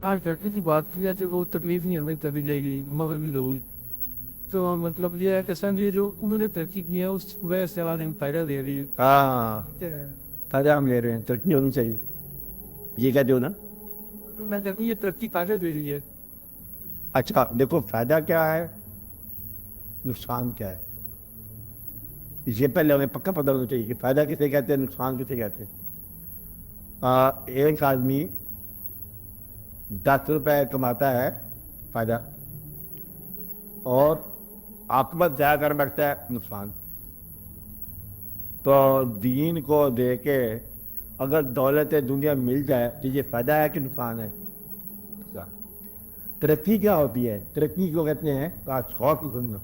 آج لڑکے کی بات کی جائے تو وہ تکلیف نہیں ہمیں کبھی لے گی مغربی لوگ. تو مطلب یہ ہے کہ سمجھے جو انہوں نے ترقی کی ہے اس وجہ سے ہمیں فائدہ دے رہی ہاں ہے. فائدہ ہم لے رہے ہیں, ترقی ہونی چاہیے, یہ کہتے ہو نا. میں کہتی ہوں یہ ترقی فائدہ دے رہی ہے. اچھا دیکھو فائدہ کیا ہے, نقصان کیا ہے, یہ پہلے ہمیں پکا پتہ ہونا چاہیے کہ فائدہ کسے کہتے ہیں, نقصان کسے کہتے ہیں. ایک آدمی 10 روپے کماتا ہے فائدہ, اور عاقبت ضائع کر بیٹھتا ہے نقصان. تو دین کو دے کے اگر دولت دنیا مل جائے تو یہ فائدہ ہے کہ نقصان ہے؟ ترقی کیا ہوتی ہے؟ ترقی کو کہتے ہیں, شوق سننا,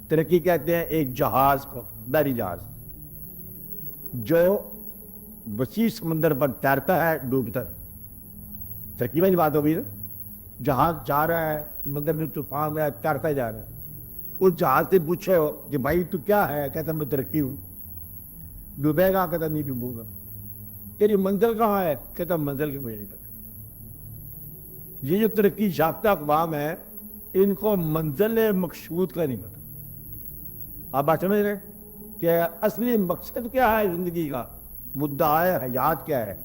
ترقی کہتے ہیں ایک جہاز کو, بحری جہاز جو وسیع سمندر پر تیرتا ہے, ڈوبتا ہے. ترقی والی بات ہوگی نا. جہاز جا رہا ہے سمندر میں, طوفان ہے, تیرتا جا رہا ہے. اس جہاز سے پوچھے ہو کہ بھائی تو کیا ہے, کہتا میں ترقی ہوں. ڈوبے گا, کہتا نہیں ڈوبوں گا. تیری منزل کہاں ہے, کہتا منزل کی مجھے نہیں پتا. یہ جو ترقی یافتہ اقوام ہے ان کو منزل مقصود کا نہیں پتا. آپ بات سمجھ رہے ہیں کہ اصلی مقصد کیا ہے زندگی کا, مدعا حیات کیا ہے.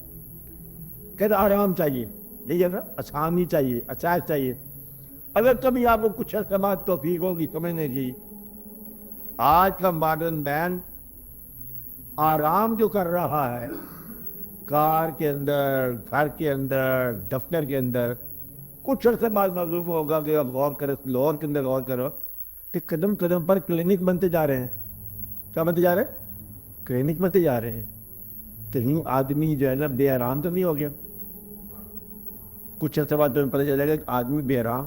کہتا آرام چاہیے, یہی ہے نا, آسانی چاہیے, آسائش چاہیے. اگر کبھی آپ کو کچھ سماج توفیق ہوگی سمجھنے کی, آج کا ماڈرن مین آرام جو کر رہا ہے کار کے اندر, گھر کے اندر, دفتر کے اندر, کچھ عرصے بعد معلوم ہوگا کہ اب غور کرو, لاہور کے اندر غور کرو کہ قدم قدم پر کلینک بنتے جا رہے ہیں. کیا بنتے جا رہے ہیں؟ کلینک بنتے جا رہے ہیں. کہیں آدمی جو ہے نا بے آرام تو نہیں ہو گیا؟ کچھ عرصے بعد تمہیں پتہ چلے گا کہ آدمی بے آرام,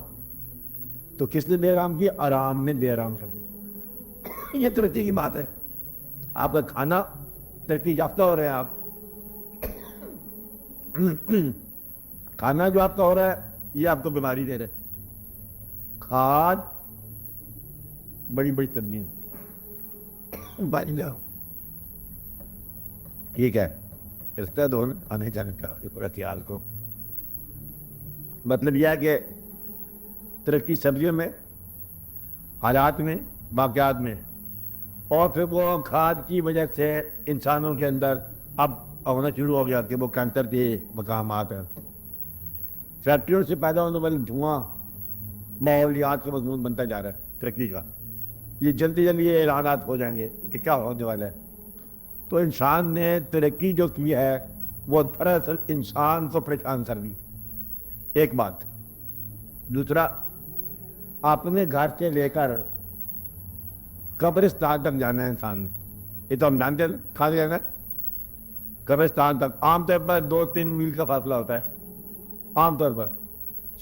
تو کس نے بے آرام کی؟ آرام نے بے آرام کر دیا. یہ ترقی کی بات ہے. آپ کا کھانا ترقی یافتہ ہو رہے ہیں, آپ کھانا جو آپ کا ہو رہا ہے یہ آپ کو بیماری دے رہے. کھاد بڑی بڑی تبدیلی ٹھیک ہے, رشتہ دو آنے جانے کا پورا خیال کو. مطلب یہ ہے کہ ترقی سبزیوں میں, حالات میں, واقعات میں, اور پھر وہ کھاد کی وجہ سے انسانوں کے اندر اب ہونا شروع ہو گیا کہ وہ کینسر کے مقامات ہیں. فیکٹریوں سے پیدا ہونے والی دھواں ماحولیات کا مضمون بنتا جا رہا ہے ترقی کا. یہ جلدی جلدی یہ اعلانات ہو جائیں گے کہ کیا ہونے والا ہے. تو انسان نے ترقی جو کی ہے وہ دراصل انسان کو پریشان کر دی, ایک بات. دوسرا, اپنے گھر سے لے کر قبرستان تک جانا ہے انسان نے. یہ تو ہم جانتے ہیں کہاں سے جانا ہے, قبرستان تک. عام طور پر 2-3 میل کا فاصلہ ہوتا ہے عام طور پر.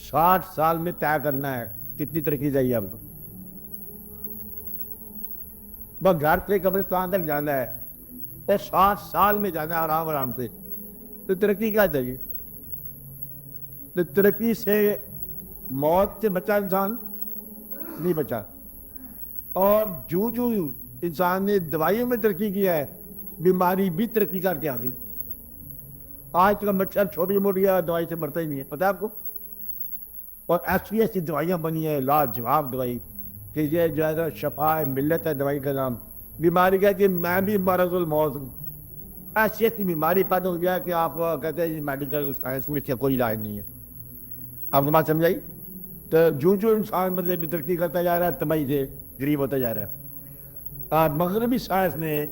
60 سال میں طے کرنا ہے. کتنی ترقی چاہیے آپ کو؟ بس گھر سے قبرستان تک جانا ہے اور 60 سال میں جانا ہے آرام آرام سے. تو ترقی کیا چاہیے؟ تو ترقی سے موت سے بچا انسان نہیں بچا. اور جو انسان نے دوائیوں میں ترقی کیا ہے, بیماری بھی ترقی کر کے آ گئی. آج کا مچھر چھوٹی موٹی دوائی سے مرتا ہی نہیں ہے, پتہ ہے آپ کو. اور ایسی ایسی دوائیاں بنی ہیں, لاجواب دوائی, کہ یہ جو ہے شفا ملت ہے دوائی کا نام. بیماری کا کہ میں بھی مرض الموت ہوں. ایسی ایسی بیماری پیدا ہو گیا کہ آپ کہتے ہیں میڈیکل سائنس میں اس کا کوئی علاج نہیں ہے. آپ کو بات سمجھائی؟ تو جو انسان مطلب ترقی کرتا جا رہا ہے تباہی سے غریب ہوتا جا رہا ہے. مغربی سائنس نے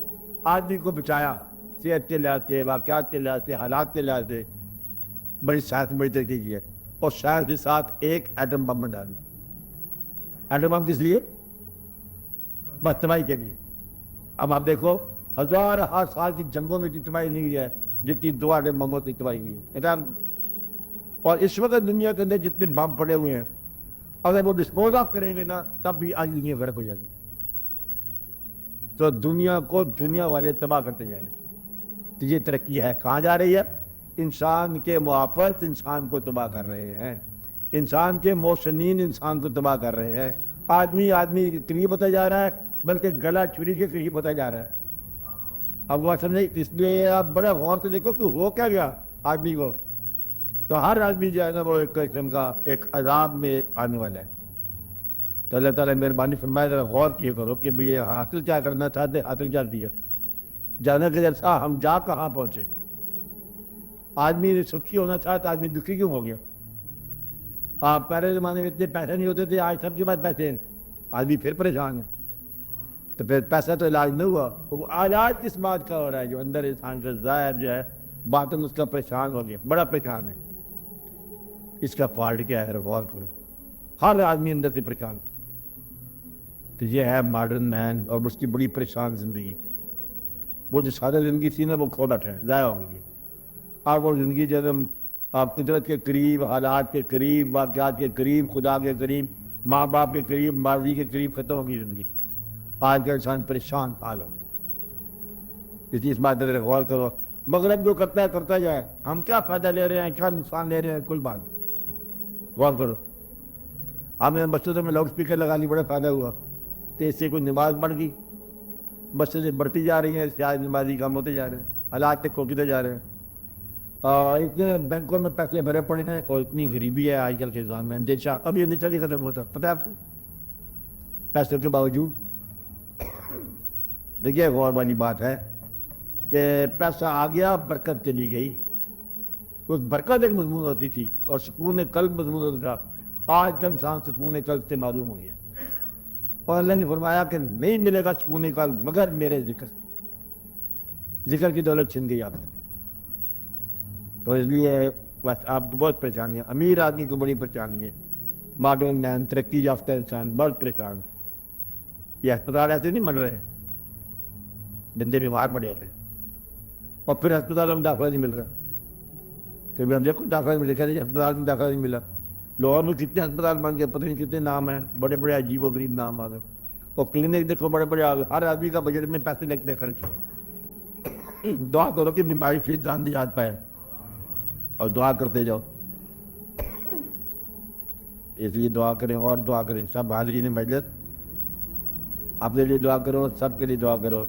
آدمی کو بچایا, صحت کے لحاظ سے, واقعات کے لحاظ سے, حالات کے لحاظ سے. بڑی سائنس بڑی ترقی کی ہے, اور سائنس کے ساتھ ایک ایٹم بم ڈالی. ایٹم بم کس لیے؟ بس تباہی کے لیے. اب آپ دیکھو 1000 سال کی جنگوں میں اتنی تباہی نہیں ہے جتنی 2 ایٹم بموں سے تباہی کی ہے. اور اس وقت دنیا کے اندر جتنے بم پڑے ہوئے ہیں, اگر وہ ڈسپوز آف کریں گے نا تب بھی آج دنیا فرق ہو جائے گی. تو دنیا کو دنیا والے تباہ کرتے جا رہے ہیں. تو یہ ترقی ہے. کہاں جا رہی ہے؟ انسان کے محافظ انسان کو تباہ کر رہے ہیں, انسان کے محسنین انسان کو تباہ کر رہے ہیں. آدمی قریب ہوتا جا رہا ہے, بلکہ گلا چھری کے قریب ہوتا جا رہا ہے. اب وہ سمجھے, اس لیے آپ بڑا غور سے دیکھو کہ ہو کیا گیا آدمی کو. تو ہر آدمی جو ہے نا وہ ایک قسم کا ایک عذاب میں آنے والا ہے. تو اللہ تعالیٰ مہربانی فرمائے ذرا غور کیے کرو کہ یہ حاصل کیا کرنا چاہتے حاصل کر دیا. جانا کہ جیسا ہم جا کہاں پہنچے. آدمی سکھی ہونا چاہتا آدمی دکھی کیوں ہو گیا. آپ پہلے زمانے میں اتنے پیسے نہیں ہوتے تھے, آج سب کے پاس پیسے ہیں, آدمی پھر پریشان ہے. تو پھر پیسہ تو علاج نہیں ہوا, وہ علاج کس بات کا ہو رہا ہے جو اندر انسان کا ظاہر جو ہے باطن اس کا پریشان ہو گیا, بڑا پریشان ہے. اس کا فالٹ کیا ہے غور کرو. ہر آدمی اندر سے پریشان. تو یہ ہے ماڈرن مین اور اس کی بڑی پریشان زندگی. وہ جو سارا زندگی تھی نا وہ کھو بیٹھا ہے, ضائع ہو گئی. اور وہ زندگی جب آپ قدرت کے قریب, حالات کے قریب, واقعات کے قریب, خدا کے قریب, ماں باپ کے قریب, ماضی کے قریب ختم ہو گئی زندگی. آج کا انسان پریشان حال ہو. اس بات پر غور کرو. مغرب جو کرتا ہے کرتا جائے, ہم کیا فائدہ لے رہے ہیں, کیا نقصان لے رہے ہیں, کل بات غور کرو. ہمیں مسجدوں میں لاؤڈ اسپیکر لگا لی, بڑا فائدہ ہوا. تو اس سے کوئی نماز بڑھ گئی, مسجدیں بڑھتی جا رہی ہیں, شاید نمازی کم ہوتے جا رہے ہیں, حالات تک کوکتے جا رہے ہیں. اتنے بینکوں میں پیسے بھرے پڑے ہیں اور اتنی غریبی ہے آج کل کے نظام میں. اندیشہ ابھی اندیشہ نہیں ختم ہوتا, پتہ ہے آپ کو, پیسوں کے باوجود. دیکھیے غور والی بات ہے کہ پیسہ آ گیا, برکت چلی گئی. اس برکت ایک مضمون ہوتی تھی اور سکون قلب مضمون ہوتا تھا. آج کا انسان سکون قلب سے معلوم ہو گیا. اور اللہ نے فرمایا کہ نہیں ملے گا سکون قلب مگر میرے ذکر کی دولت چھن گئی آپ نے. تو اس لیے بس آپ بہت پریشانی ہے. امیر آدمی کو بڑی پریشانی ہے. ماڈرن مین, ترقی یافتہ انسان بہت پریشان ہے. یہ ہسپتال ایسے نہیں بن رہے, بندے بیمار پڑے ہوئے اور پھر ہسپتال میں داخلہ نہیں مل رہا. کبھی ہم دیکھو داخلہ نہیں ملے, ہسپتال میں داخلہ نہیں ملا. لاہور میں کتنے ہسپتال بن گئے, پتہ نہیں کتنے نام ہیں, بڑے بڑے عجیب و غریب نام آ گئے. اور کلینک دیکھو بڑے بڑے آ گئے. ہر آدمی کا بجٹ میں پیسے لگتے خرچ. دعا کرو کہ بیماری سے جان دی یاد پائے اور دعا کرتے جاؤ. اس لیے دعا کریں اور دعا کریں. سب حاضرین مجلس اپنے لیے دعا کرو, سب کے لیے دعا کرو,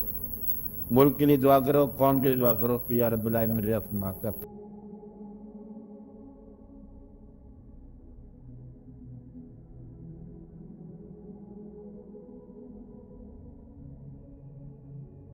ملک کے لیے دعا کرو, قوم کے لیے دعا کرو. یا رب العالمین میرے اپنا